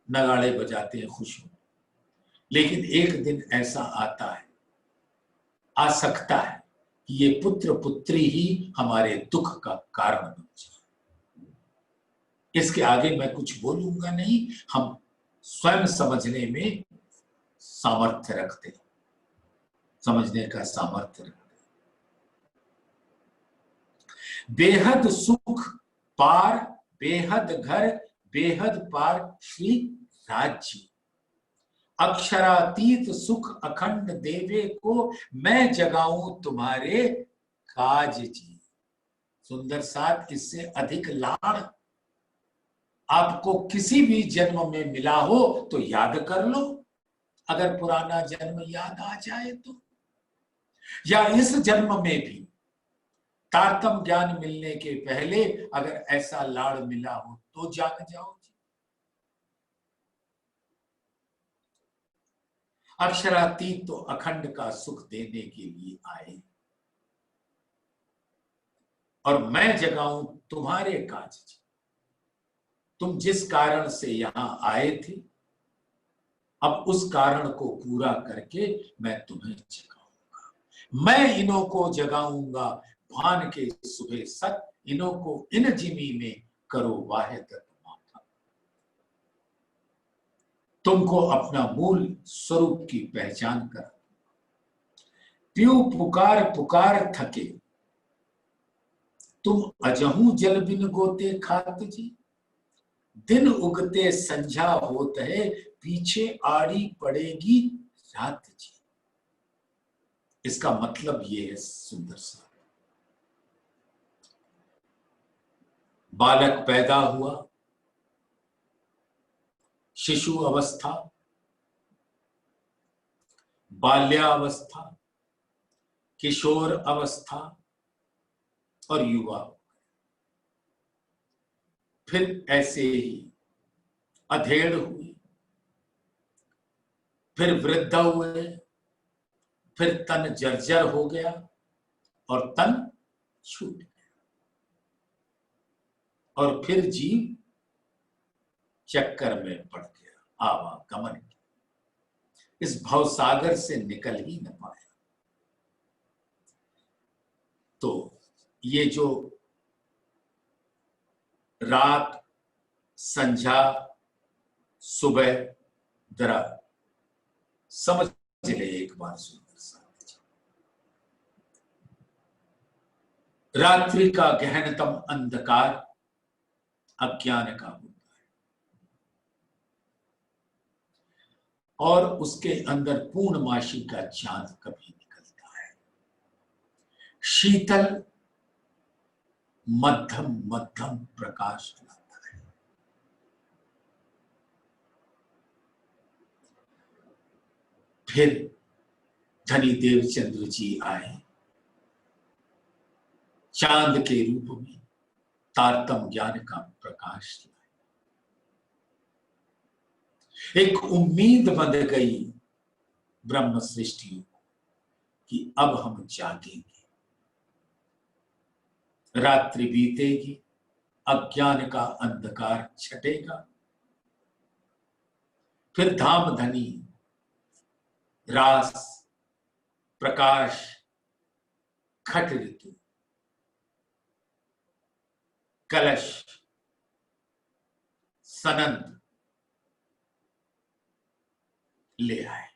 Speaker 1: नगाड़े बजाते हैं, खुश हो, लेकिन एक दिन ऐसा आता है, आ सकता है कि ये पुत्र पुत्री ही हमारे दुख का कारण बन जाए। इसके आगे मैं कुछ बोलूंगा नहीं, हम स्वयं समझने में सामर्थ्य रखते हैं, समझने का सामर्थ्य रखते हैं। बेहद सुख पार, बेहद घर, बेहद पार श्री राज्य, अक्षरातीत सुख अखंड देवे को, मैं जगाऊं तुम्हारे काज जी। सुंदर साथ, इससे अधिक लाड़ आपको किसी भी जन्म में मिला हो तो याद कर लो, अगर पुराना जन्म याद आ जाए तो, या इस जन्म में भी तारतम ज्ञान मिलने के पहले अगर ऐसा लाड़ मिला हो तो जाग जाओ जी। अक्षरातीत तो अखंड का सुख देने के लिए आए, और मैं जगाऊं तुम्हारे काज जी। तुम जिस कारण से यहां आए थे, अब उस कारण को पूरा करके मैं तुम्हें जगाऊंगा। मैं इन्हों को जगाऊंगा भान के सुबह सत, इन्हों को इन जिमी में करो वाहिद माथा। तुमको अपना मूल स्वरूप की पहचान कर, पीऊ पुकार पुकार थके, तुम अजहू जल बिन गोते खात जी, दिन उगते संझा होत है, पीछे आड़ी पड़ेगी रात जी। इसका मतलब ये है सुंदर सा, बालक पैदा हुआ, शिशु अवस्था, बाल्यावस्था, किशोर अवस्था और युवा, फिर ऐसे ही अधेड़ हुई, फिर वृद्ध हुए, फिर तन जर्जर हो गया और तन छूट गया, और फिर जीव चक्कर में पड़ गया, आवागमन किया, इस भवसागर से निकल ही न पाया। तो ये जो रात, संध्या, सुबह, जरा समझ ले एक बार सुंदर साथ। रात्रि का गहनतम अंधकार अज्ञान का होता है और उसके अंदर पूर्णमासी का चांद कभी निकलता है। शीतल मध्यम मध्यम प्रकाश लाता है। फिर धनी देवचंद्र जी आए चांद के रूप में, तारतम ज्ञान का प्रकाश लाए। एक उम्मीद बंध गई ब्रह्म सृष्टियों को कि अब हम जागेंगे। रात्रि बीतेगी, अज्ञान का अंधकार छटेगा, फिर धाम धनी, रास, प्रकाश, खट ऋतु, कलश, सनंद ले आए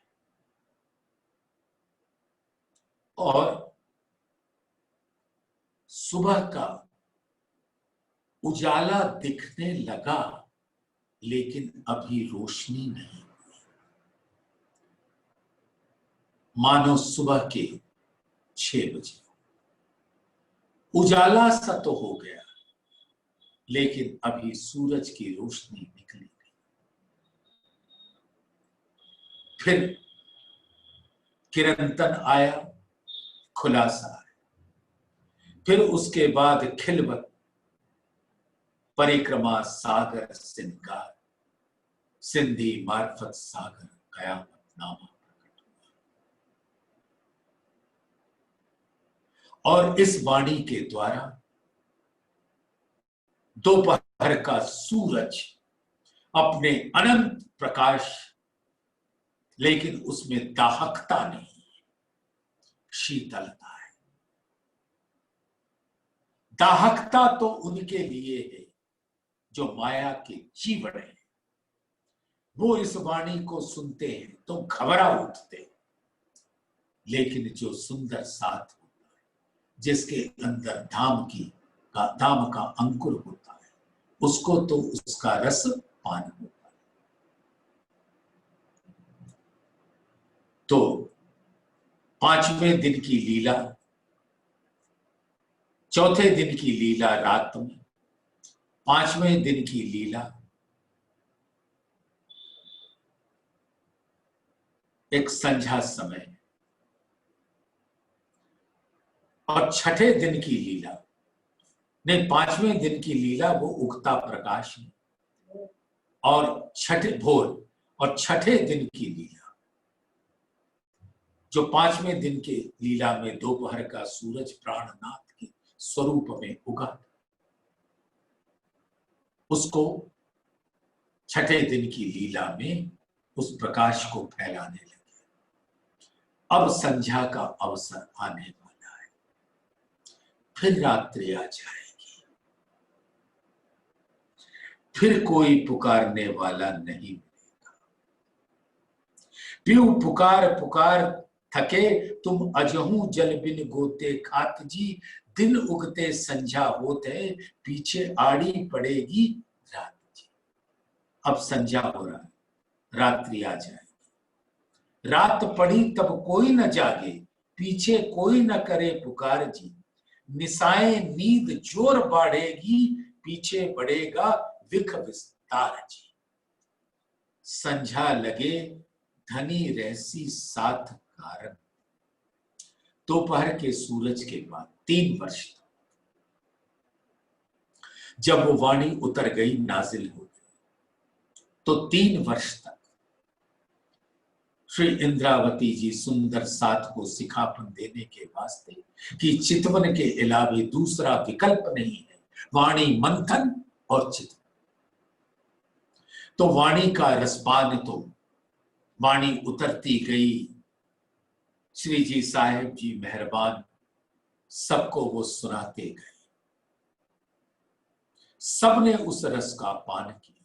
Speaker 1: और सुबह का उजाला दिखने लगा, लेकिन अभी रोशनी नहीं हुई। मानो सुबह के 6 बजे। उजाला सा तो हो गया, लेकिन अभी सूरज की रोशनी निकली नहीं। फिर किरंतन आया, खुलासा आया। फिर उसके बाद खिलवत, परिक्रमा सागर सिंगार, सिंधी मार्फत सागर कयामत नामा प्रकट हुआ। और इस वाणी के द्वारा दोपहर का सूरज अपने अनंत प्रकाश, लेकिन उसमें दाहकता नहीं, शीतलता है। दाहकता तो उनके लिए है जो माया के जीवन है। वो इस वाणी को सुनते हैं तो घबरा उठते, लेकिन जो सुंदर साथ होता है, जिसके अंदर धाम का अंकुर होता है, उसको तो उसका रस पान होता है। तो 5वें दिन की लीला, चौथे दिन की लीला रात में, 5वें दिन की लीला एक संध्या समय, और छठे दिन की लीला नहीं, 5वें दिन की लीला वो उगता प्रकाश है, और छठे भोर, और छठे दिन की लीला जो 5वें दिन के लीला में दोपहर का सूरज प्राणनाथ के स्वरूप में उगा, उसको छठे दिन की लीला में उस प्रकाश को फैलाने लगे। अब संध्या का अवसर आने वाला है, फिर रात्रि आ जाएगी, फिर कोई पुकारने वाला नहीं मिलेगा। पीऊ पुकार पुकार थके तुम अजहू जल बिन गोते खात जी, दिन उगते संध्या होते पीछे आड़ी पड़ेगी रात जी। अब संध्या हो रहा है, रात्रि आ जाएगी। रात पड़ी तब कोई न जागे, पीछे कोई न करे पुकार जी, निसाएं नींद जोर बाढ़ेगी, पीछे बढ़ेगा विख विस्तार जी। संध्या लगे धनी रहसी साथ कारण, दोपहर के सूरज के बाद 3 वर्ष तक, जब वो वाणी उतर गई, नाजिल हो गई, तो 3 वर्ष तक श्री इंद्रावती जी सुंदर साथ को सिखापन देने के वास्ते कि चितवन के अलावे दूसरा विकल्प नहीं है, वाणी मंथन और चितवन। तो वाणी का रसपान, तो वाणी उतरती गई, श्री जी साहेब जी मेहरबान सबको वो सुनाते गए। सबने उस रस का पान किया।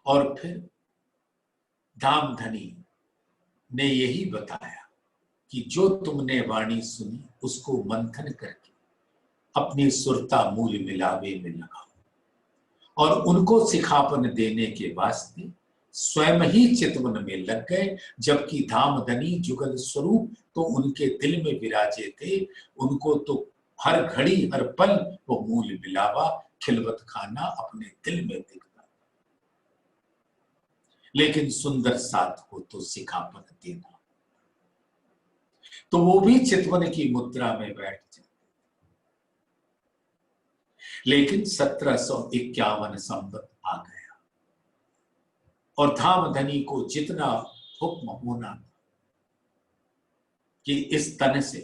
Speaker 1: और फिर धामधनी ने यही बताया कि जो तुमने वाणी सुनी उसको मंथन करके अपनी सुरता मूल मिलावे में लगाओ और उनको सिखापन देने के वास्ते स्वयं ही चितवन में लग गए। जबकि धामधनी जुगल स्वरूप तो उनके दिल में विराजे थे, उनको तो हर घड़ी हर पल वो मूल मिलावा खिलवत खाना अपने दिल में दिखता। लेकिन सुंदर साथ को तो सिखापन देना, तो वो भी चितवन की मुद्रा में बैठ जाते। लेकिन 1751 संवत आ गया और धामधनी को जितना हुक्म होना था कि इस तन से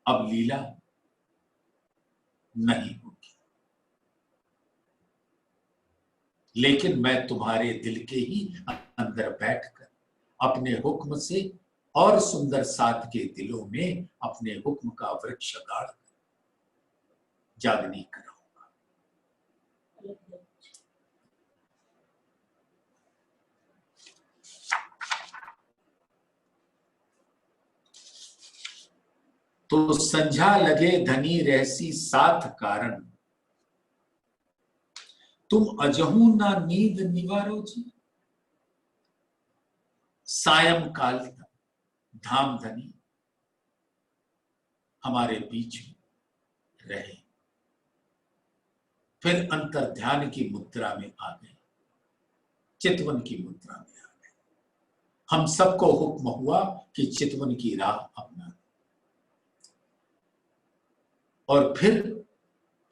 Speaker 1: अब लीला नहीं होगी, लेकिन मैं तुम्हारे दिल के ही अंदर बैठकर अपने हुक्म से और सुंदर साथ के दिलों में अपने हुक्म का वृक्ष गाड़ जागनी कराऊंगा। तो संझा लगे धनी रहसी साथ कारण, तुम अजहू ना नींद निवारो जी। सायंकाल तक धामधनी हमारे बीच में रहे, फिर अंतर ध्यान की मुद्रा में आ गए, चितवन की मुद्रा में आ गए। हम सबको हुक्म हुआ कि चितवन की राह अपना, और फिर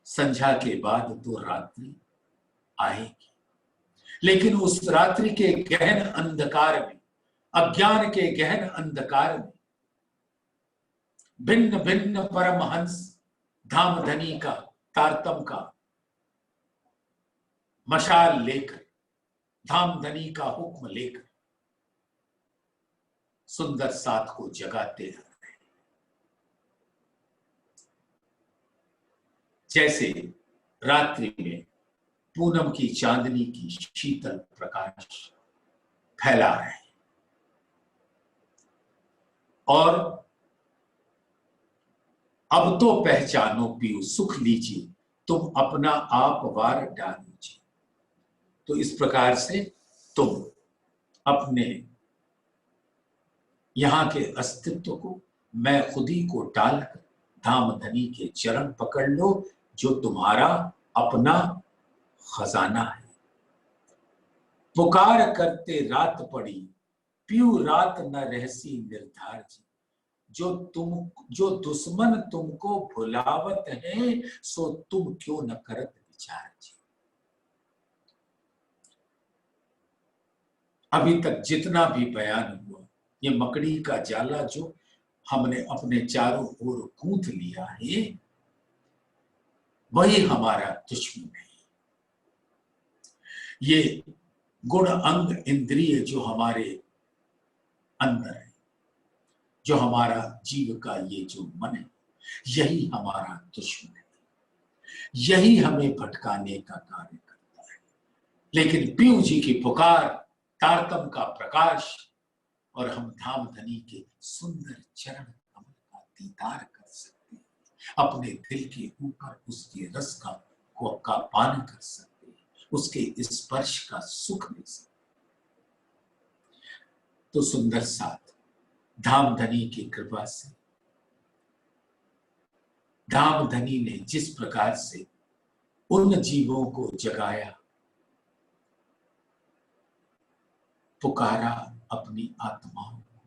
Speaker 1: संध्या के बाद तो रात्रि आएगी। लेकिन उस रात्रि के गहन अंधकार में, अज्ञान के गहन अंधकार में भिन्न भिन्न परमहंस धामधनी का तारतम का मशाल लेकर, धामधनी का हुक्म लेकर सुंदर साथ को जगाते हैं। जैसे रात्रि में पूनम की चांदनी की शीतल प्रकाश फैला रहे हैं और अब तो पहचानो पियो सुख लीजिए तुम अपना आप वार डालीजिए। तो इस प्रकार से तुम अपने यहां के अस्तित्व को, मैं खुदी को डालकर धामधनी के चरण पकड़ लो, जो तुम्हारा अपना खजाना है। पुकार करते रात पड़ी पियू रात न रहसी निर्धार जी। जो दुश्मन तुमको भुलावत है, सो तुम क्यों न करत विचार जी। अभी तक जितना भी बयान हुआ, ये मकड़ी का जाला जो हमने अपने चारों ओर गूंथ लिया है, वही हमारा दुश्मन है। ये गुण अंग इंद्रिय जो हमारे अंदर है, जो हमारा जीव का ये जो मन है, यही हमारा दुश्मन है, यही हमें भटकाने का कार्य करता है। लेकिन पीयू जी की पुकार, तारतम का प्रकाश और हम धामधनी के सुंदर चरण कमल का दीदार कर सकते हैं, अपने दिल के ऊपर उसके रस का पान कर सकते हैं, उसके स्पर्श का सुख ले सकते। तो सुंदर साथ धामधनी की कृपा से, धामधनी ने जिस प्रकार से उन जीवों को जगाया, पुकारा अपनी आत्माओं को,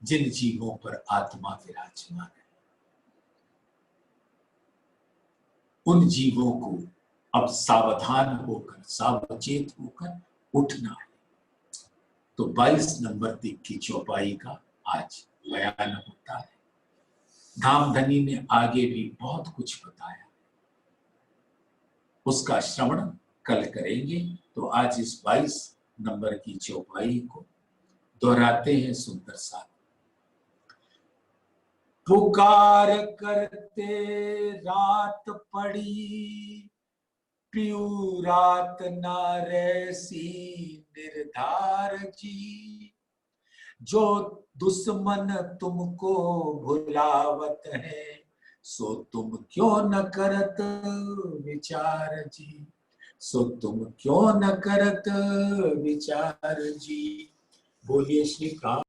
Speaker 1: जिन जीवों पर आत्मा विराजमान है, उन जीवों को अब सावधान होकर, सावचेत होकर उठना है। तो 22 नंबर की चौपाई का आज बयान होता है। धामधनी ने आगे भी बहुत कुछ बताया, उसका श्रवण कल करेंगे। तो आज इस 22 नंबर की चौपाई को दोहराते हैं सुंदर साथ। पुकार करते रात पड़ी, पियू रात ना रैसी निर्धार जी। जो दुश्मन तुमको भुलावत है, सो तुम क्यों न करत विचार जी, सो तुम क्यों न करत विचार जी। बोलिए श्री राम।